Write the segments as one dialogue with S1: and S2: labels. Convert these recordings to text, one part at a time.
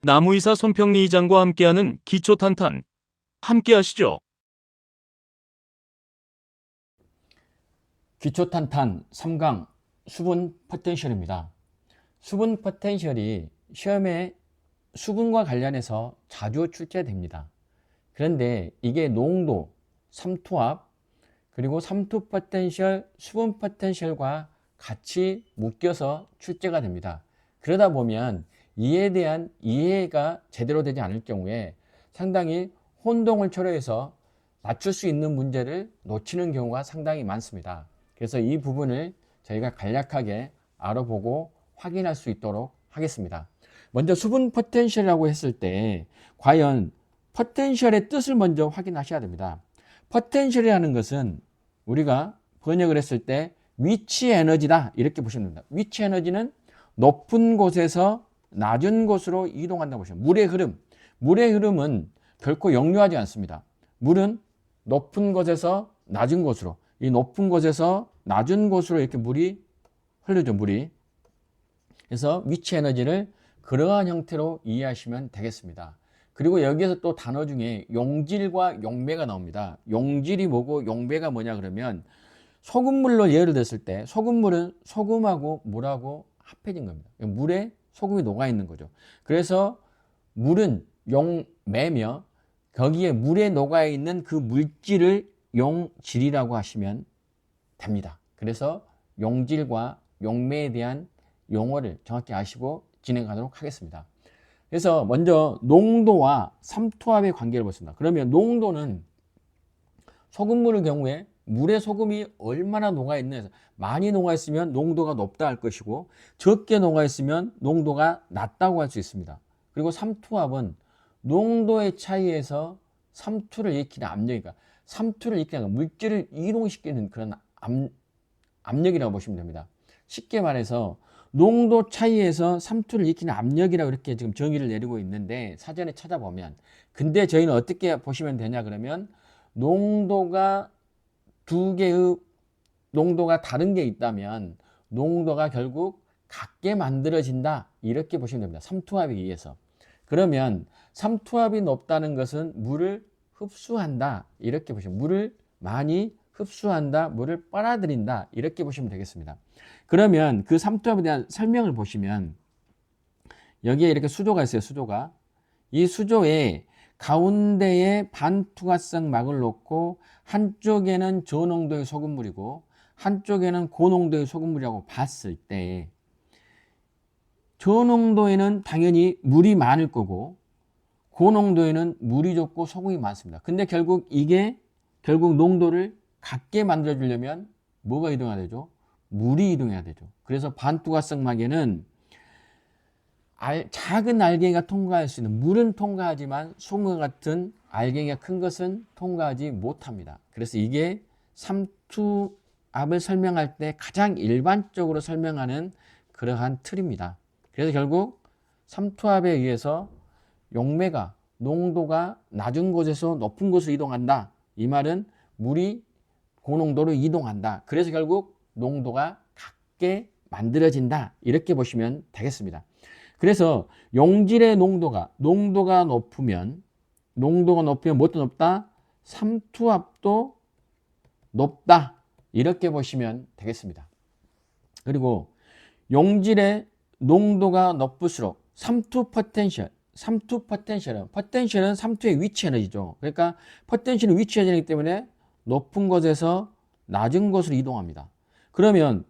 S1: 나무이사 손평리 이장과 함께하는 기초탄탄. 함께하시죠.
S2: 기초탄탄 3강 수분 포텐셜입니다. 수분 포텐셜이 시험에 수분과 관련해서 자주 출제됩니다. 그런데 이게 농도, 삼투압, 그리고 삼투 포텐셜, 수분 포텐셜과 같이 묶여서 출제가 됩니다. 그러다 보면 이에 대한 이해가 제대로 되지 않을 경우에 상당히 혼동을 초래해서 맞출 수 있는 문제를 놓치는 경우가 상당히 많습니다. 그래서 이 부분을 저희가 간략하게 알아보고 확인할 수 있도록 하겠습니다. 먼저 수분 포텐셜이라고 했을 때 과연 포텐셜의 뜻을 먼저 확인하셔야 됩니다. 포텐셜이라는 것은 우리가 번역을 했을 때 위치 에너지다 이렇게 보시면 됩니다. 위치 에너지는 높은 곳에서 낮은 곳으로 이동한다고 보시면 물의 흐름, 물의 흐름은 결코 역류하지 않습니다. 물은 높은 곳에서 낮은 곳으로, 이 높은 곳에서 낮은 곳으로 이렇게 물이 흐르죠, 물이. 그래서 위치 에너지를 그러한 형태로 이해하시면 되겠습니다. 그리고 여기에서 또 단어 중에 용질과 용매가 나옵니다. 용질이 뭐고 용매가 뭐냐 그러면 소금물로 예를 들었을 때 소금물은 소금하고 물하고 합해진 겁니다. 물에 소금이 녹아 있는 거죠. 그래서 물은 용매며 거기에 물에 녹아 있는 그 물질을 용질이라고 하시면 됩니다. 그래서 용질과 용매에 대한 용어를 정확히 아시고 진행하도록 하겠습니다. 그래서 먼저 농도와 삼투압의 관계를 보겠습니다. 그러면 농도는 소금물의 경우에 물에 소금이 얼마나 녹아있느냐, 많이 녹아있으면 농도가 높다 할 것이고 적게 녹아있으면 농도가 낮다고 할 수 있습니다. 그리고 삼투압은 농도의 차이에서 삼투를 일으키는 압력이니까 삼투를 일으키는 물질을 이동시키는 그런 압력이라고 보시면 됩니다. 쉽게 말해서 농도 차이에서 삼투를 일으키는 압력이라고 이렇게 지금 정의를 내리고 있는데 사전에 찾아보면 근데 저희는 어떻게 보시면 되냐 그러면 농도가 두 개의 농도가 다른 게 있다면 농도가 결국 같게 만들어진다 이렇게 보시면 됩니다. 삼투압에 의해서. 그러면 삼투압이 높다는 것은 물을 흡수한다 이렇게 보시면 물을 많이 흡수한다, 물을 빨아들인다 이렇게 보시면 되겠습니다. 그러면 그 삼투압에 대한 설명을 보시면 여기에 이렇게 수조가 있어요. 수조가. 이 수조에 가운데에 반투과성 막을 놓고 한쪽에는 저농도의 소금물이고 한쪽에는 고농도의 소금물이라고 봤을 때 저농도에는 당연히 물이 많을 거고 고농도에는 물이 적고 소금이 많습니다. 근데 결국 이게 결국 농도를 같게 만들어 주려면 뭐가 이동해야 되죠? 물이 이동해야 되죠. 그래서 반투과성 막에는 작은 알갱이가 통과할 수 있는 물은 통과하지만 소금과 같은 알갱이가 큰 것은 통과하지 못합니다. 그래서 이게 삼투압을 설명할 때 가장 일반적으로 설명하는 그러한 틀입니다. 그래서 결국 삼투압에 의해서 용매가 농도가 낮은 곳에서 높은 곳으로 이동한다. 이 말은 물이 고농도로 이동한다. 그래서 결국 농도가 같게 만들어진다. 이렇게 보시면 되겠습니다. 그래서 용질의 농도가 높으면 뭣도 높다? 삼투압도 높다. 이렇게 보시면 되겠습니다. 그리고 용질의 농도가 높을수록 삼투 포텐셜은 삼투의 위치 에너지죠. 그러니까 포텐셜은 위치 에너지이기 때문에 높은 곳에서 낮은 곳으로 이동합니다. 그러면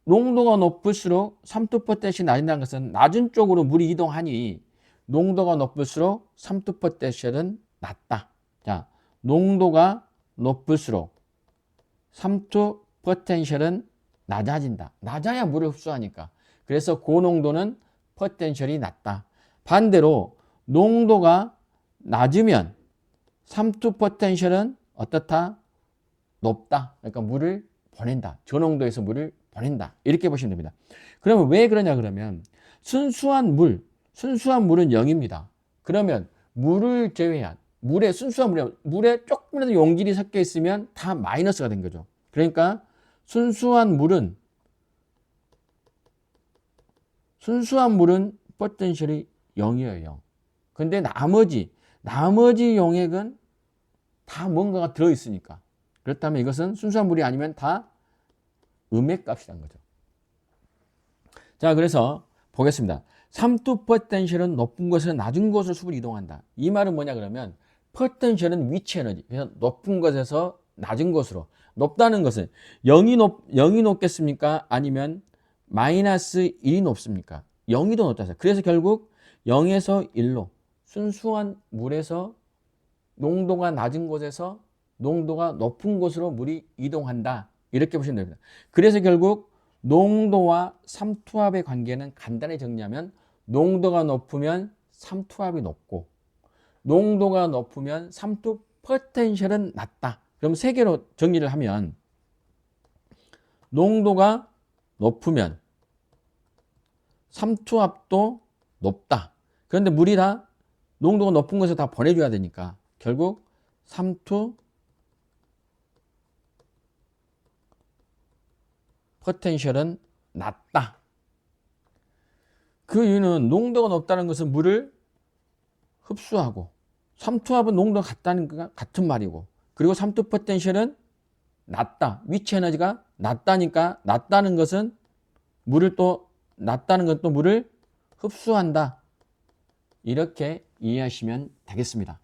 S2: 농도가 높을수록 삼투 포텐셜이 낮아진다는 것은 낮은 쪽으로 물이 이동하니 농도가 높을수록 삼투 포텐셜은 낮다. 자, 농도가 높을수록 삼투 포텐셜은 낮아진다. 낮아야 물을 흡수하니까. 그래서 고농도는 포텐셜이 낮다. 반대로 농도가 낮으면 삼투 포텐셜은 어떻다? 높다. 그러니까 물을 보낸다. 저농도에서 물을 보낸다. 이렇게 보시면 됩니다. 그러면 왜 그러냐 그러면 순수한 물은 0입니다. 그러면 물을 제외한 순수한 물에 조금이라도 용질이 섞여 있으면 다 마이너스가 된 거죠. 그러니까 순수한 물은 포텐셜이 0이에요. 0. 근데 나머지 용액은 다 뭔가가 들어있으니까. 그렇다면 이것은 순수한 물이 아니면 다 음액값이란 거죠. 자, 그래서 보겠습니다. 삼투 포텐셜은 높은 곳에서 낮은 곳으로 수분이 이동한다. 이 말은 뭐냐 그러면 포텐셜은 위치 에너지. 그래서 높은 곳에서 낮은 곳으로. 높다는 것은 0이 높겠습니까? 아니면 마이너스 1이 높습니까? 0이 더 높다. 그래서 결국 0에서 1로 순수한 물에서 농도가 낮은 곳에서 농도가 높은 곳으로 물이 이동한다. 이렇게 보시면 됩니다. 그래서 결국 농도와 삼투압의 관계는 간단히 정리하면 농도가 높으면 삼투압이 높고 농도가 높으면 삼투 포텐셜은 낮다. 그럼 세 개로 정리를 하면 농도가 높으면 삼투압도 높다. 그런데 물이 다 농도가 높은 곳에 다 보내줘야 되니까 결국 삼투 포텐셜은 낮다. 그 이유는 농도가 높다는 것은 물을 흡수하고 삼투압은 농도가 같다는 거 같은 말이고 그리고 삼투 포텐셜은 낮다. 위치 에너지가 낮다니까 낮다는 것은 물을 또 낮다는 것도 물을 흡수한다. 이렇게 이해하시면 되겠습니다.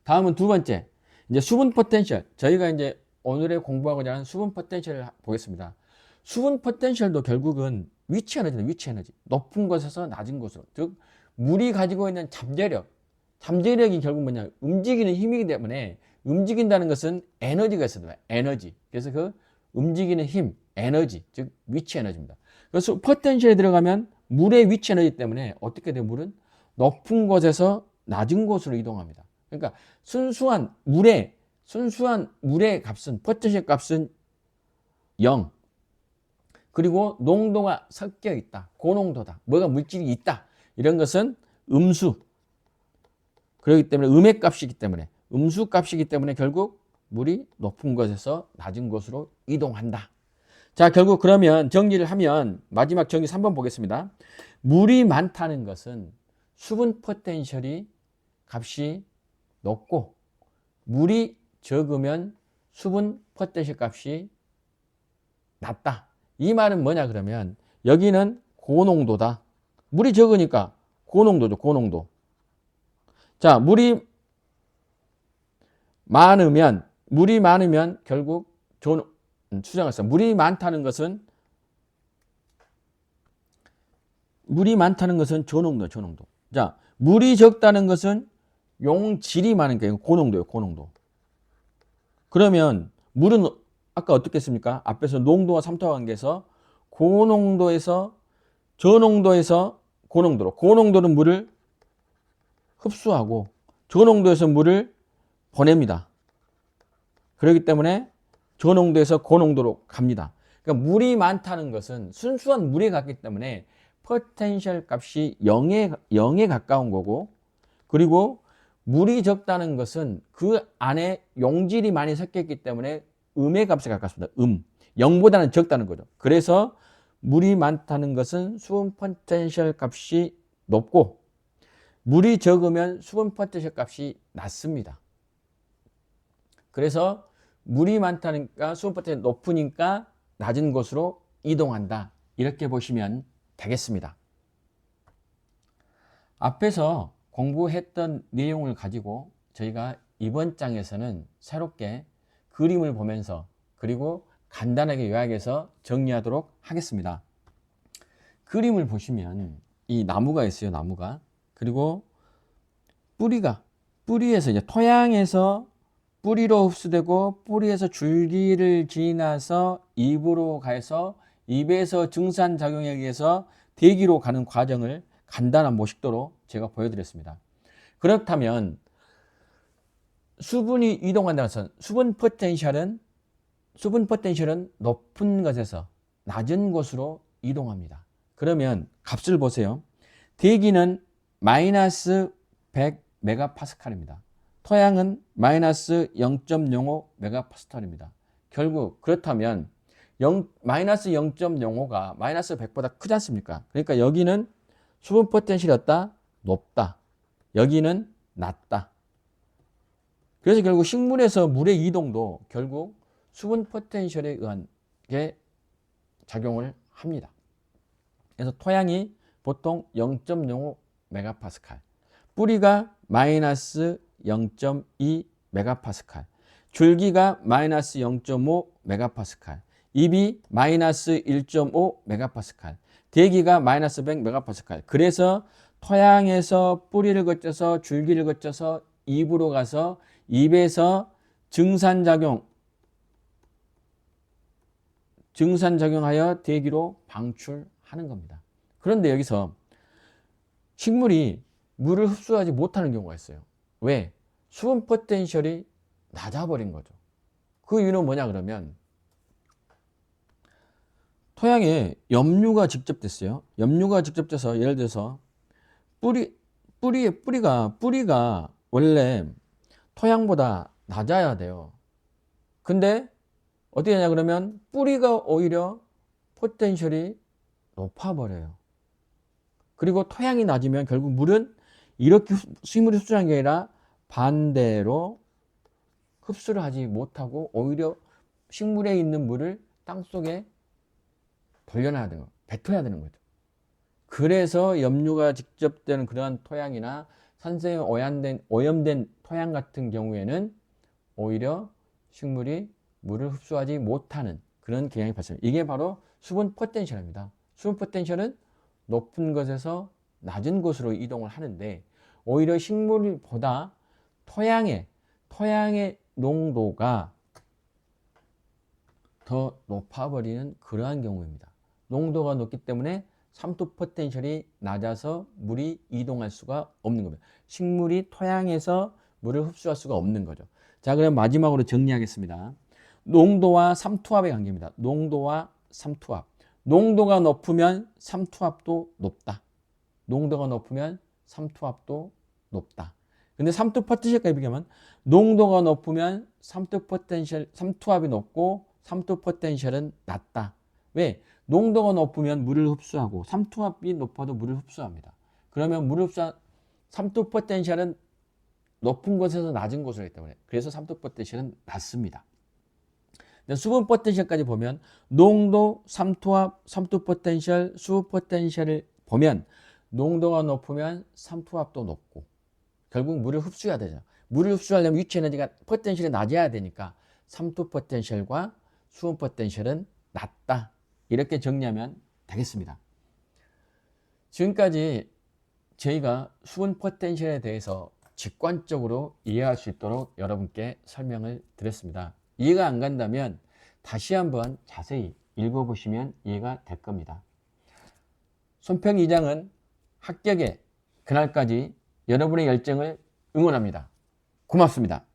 S2: 다음은 두 번째. 이제 수분 포텐셜. 저희가 이제 오늘의 공부하고자 하는 수분 포텐셜을 보겠습니다. 수분 포텐셜도 결국은 위치 에너지는 위치 에너지. 높은 곳에서 낮은 곳으로. 즉 물이 가지고 있는 잠재력. 잠재력이 결국 뭐냐? 움직이는 힘이기 때문에 움직인다는 것은 에너지가 있어야 돼요. 에너지. 그래서 그 움직이는 힘, 에너지, 즉 위치 에너지입니다. 그래서 포텐셜에 들어가면 물의 위치 에너지 때문에 어떻게 돼요? 물은 높은 곳에서 낮은 곳으로 이동합니다. 그러니까 순수한 물의 값은 포텐셜 값은 0. 그리고 농도가 섞여 있다. 고농도다. 뭐가 물질이 있다. 이런 것은 음수. 그렇기 때문에 음의 값이기 때문에 음수 값이기 때문에 결국 물이 높은 곳에서 낮은 곳으로 이동한다. 자, 결국 그러면 정리를 하면 마지막 정리 3번 보겠습니다. 물이 많다는 것은 수분 포텐셜이 값이 높고 물이 적으면 수분 포텐셜 값이 낮다. 이 말은 뭐냐 그러면 여기는 고농도다. 물이 적으니까 고농도죠. 고농도. 자, 물이 많으면 결국 수정했어. 물이 많다는 것은 저농도. 자, 물이 적다는 것은 용질이 많은 게 고농도예요. 고농도. 그러면 물은 아까 어떻게 했습니까? 앞에서 농도와 삼투압 관계에서 고농도에서 저농도에서 고농도로. 고농도는 물을 흡수하고 저농도에서 물을 보냅니다. 그렇기 때문에 저농도에서 고농도로 갑니다. 그러니까 물이 많다는 것은 순수한 물에 갔기 때문에 포텐셜 값이 0에 가까운 거고 그리고 물이 적다는 것은 그 안에 용질이 많이 섞였기 때문에 음의 값에 가깝습니다. 0보다는 적다는 거죠. 그래서 물이 많다는 것은 수분 포텐셜 값이 높고 물이 적으면 수분 포텐셜 값이 낮습니다. 그래서 물이 많다니까 수분 포텐셜이 높으니까 낮은 곳으로 이동한다. 이렇게 보시면 되겠습니다. 앞에서 공부했던 내용을 가지고 저희가 이번 장에서는 새롭게 그림을 보면서 그리고 간단하게 요약해서 정리하도록 하겠습니다. 그림을 보시면 이 나무가 있어요. 나무가. 그리고 뿌리에서 이제 토양에서 뿌리로 흡수되고 뿌리에서 줄기를 지나서 잎으로 가서 잎에서 증산작용에 의해서 대기로 가는 과정을 간단한 모식도로 제가 보여드렸습니다. 그렇다면 수분이 이동한다는 것은 수분 포텐셜은 높은 곳에서 낮은 곳으로 이동합니다. 그러면 값을 보세요. 대기는 마이너스 100 메가파스칼입니다. 토양은 마이너스 0.05 메가파스칼입니다. 결국 그렇다면 마이너스 0.05가 마이너스 100보다 크지 않습니까? 그러니까 여기는 수분 포텐셜이었다. 높다. 여기는 낮다. 그래서 결국 식물에서 물의 이동도 결국 수분 포텐셜에 의한 게 작용을 합니다. 그래서 토양이 보통 0.05 메가파스칼, 뿌리가 마이너스 0.2 메가파스칼, 줄기가 마이너스 0.5 메가파스칼, 잎이 마이너스 1.5 메가파스칼, 대기가 마이너스 100 메가파스칼. 그래서 토양에서 뿌리를 거쳐서 줄기를 거쳐서 잎으로 가서 잎에서 증산작용하여 대기로 방출하는 겁니다. 그런데 여기서 식물이 물을 흡수하지 못하는 경우가 있어요. 왜? 수분 포텐셜이 낮아버린 거죠. 그 이유는 뭐냐 그러면 토양에 염류가 직접 됐어요. 염류가 직접 돼서 예를 들어서 뿌리가 원래 토양보다 낮아야 돼요. 근데 어떻게 하냐 그러면 뿌리가 오히려 포텐셜이 높아버려요. 그리고 토양이 낮으면 결국 물은 이렇게 식물이 흡수하는 게 아니라 반대로 흡수를 하지 못하고 오히려 식물에 있는 물을 땅속에 돌려놔야 되는 거, 뱉어야 되는 거죠. 그래서 염류가 직접 되는 그러한 토양이나 산성이 오염된 토양 같은 경우에는 오히려 식물이 물을 흡수하지 못하는 그런 경향이 발생합니다. 이게 바로 수분 포텐셜입니다. 수분 포텐셜은 높은 곳에서 낮은 곳으로 이동을 하는데 오히려 식물보다 토양의 농도가 더 높아버리는 그러한 경우입니다. 농도가 높기 때문에 삼투 포텐셜이 낮아서 물이 이동할 수가 없는 겁니다. 식물이 토양에서 물을 흡수할 수가 없는 거죠. 자, 그럼 마지막으로 정리하겠습니다. 농도와 삼투압의 관계입니다. 농도와 삼투압. 농도가 높으면 삼투압도 높다. 농도가 높으면 삼투압도 높다. 근데 삼투 포텐셜까지 비교하면 농도가 높으면 삼투압이 높고 삼투 포텐셜은 낮다. 왜? 농도가 높으면 물을 흡수하고 삼투압이 높아도 물을 흡수합니다. 그러면 삼투 포텐셜은 높은 곳에서 낮은 곳으로 있기 때문에 그래서 삼투 포텐셜은 낮습니다. 수분 포텐셜까지 보면 농도, 삼투압, 삼투 포텐셜, 수 포텐셜을 보면 농도가 높으면 삼투압도 높고 결국 물을 흡수해야 되죠. 물을 흡수하려면 위치 에너지가 포텐셜이 낮아야 되니까 삼투 포텐셜과 수분 포텐셜은 낮다. 이렇게 정리하면 되겠습니다. 지금까지 저희가 수분 포텐셜에 대해서 직관적으로 이해할 수 있도록 여러분께 설명을 드렸습니다. 이해가 안 간다면 다시 한번 자세히 읽어보시면 이해가 될 겁니다. 손평 2장은 합격의 그날까지 여러분의 열정을 응원합니다. 고맙습니다.